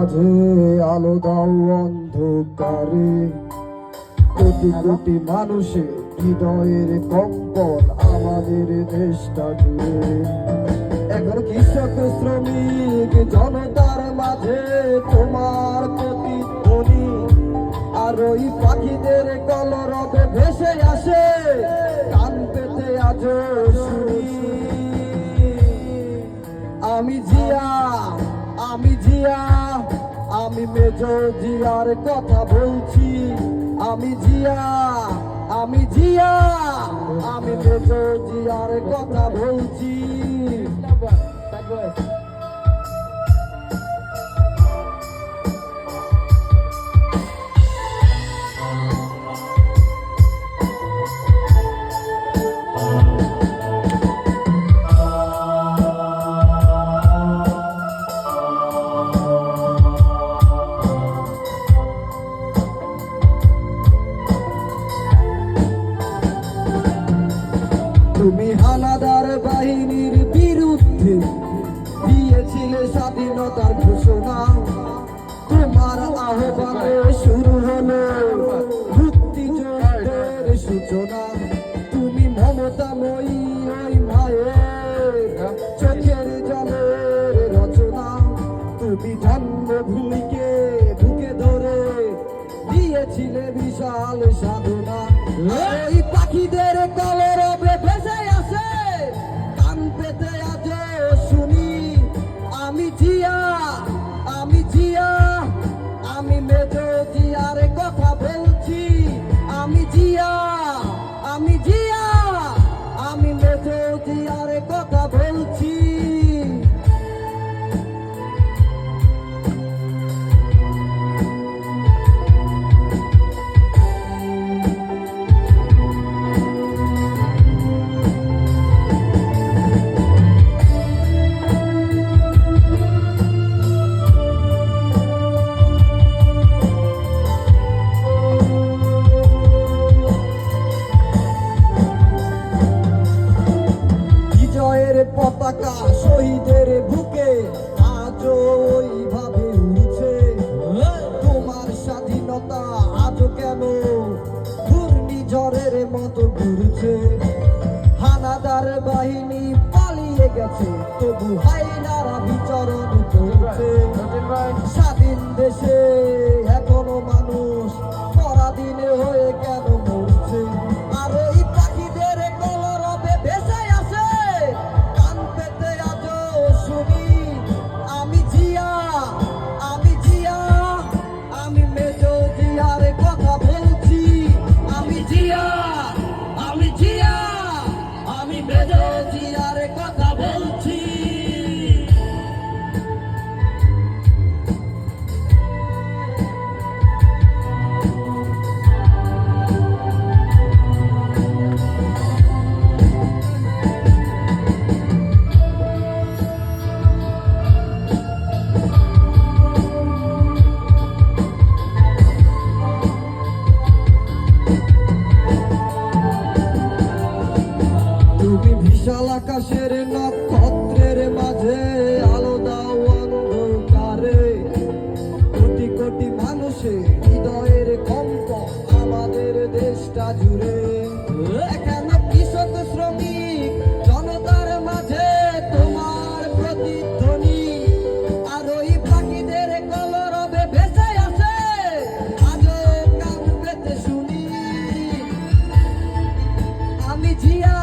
মাঝে আলো দাও অন্ধকারে, কোটি কোটি মানুষের হৃদয়ের কম্পন আমাদের দেশটা জুড়ে। এখন কৃষক শ্রমিক জনতার মাঝে তোমার প্রতিধ্বনি, আর ওই পাখিদের কলরবে ভেসে আসে কান পেতে আজ শুনি। আমি জিয়া, আমি জিয়া, আমি মেজর জিয়ার কথা বলছি। আমি জিয়া, আমি জিয়া, আমি মেজর জিয়ার কথা বলছি। তুমি হানাদার বাহিনীর বিরুদ্ধে দিয়েছিলে স্বাধীনতার ঘোষণা, তোমার আহ্বানে শুরু হলো মুক্তিযুদ্ধের সূচনা। তুমি মমতাময়ী ওই মায়ের চোখের জলের রচনা, তুমি জন্মভূমিকে বুকে ধরে দিয়েছিলে বিশাল সাধনা। ওই পাখিদের কলরবে ভেসে আসে কান পেতে আজ শুনি। আমি জিয়া, আমি জিয়া, আমি মেজর জিয়ার কথা বলছি। আমি জিয়া, আমি জিয়া, আমি মেজর জিয়ার কথা বলছি। পতাকা শহীদের বুকে আজও ওইভাবে উড়ছে। তোমার স্বাধীনতা আজও কেন ঘূর্ণিঝড়ের মতো ঘুরছে। হানাদার বাহিনী পালিয়ে গেছে, তবু হাইনারা বিচরণ করছে। স্বাধীন দেশে এখনো মানুষ পরাধীনে হয়ে কেন মরছে। আর ওই পাখিদের কলরবে ভেসে আসে কান পেতে আজ শুনি। আমি জিয়া, আমি জিয়া, আমি মেজর জিয়ার কথা বলছি। আমি জিয়া, আমি জিয়া, আমি মেজর জিয়ার কথা বলছি। তুমি বিশাল আকাশের নক্ষত্রের মাঝে আলো দাও অন্ধকারে, কোটি কোটি মানুষের হৃদয়ের কম্পন আমাদের দেশটা জুড়ে। এখন কৃষক শ্রমিক জনতার মাঝে তোমার প্রতিধ্বনি, আর ওই পাখিদের কলরবে ভেসে আসে আজও কান পেতে শুনি। আমি জিয়া,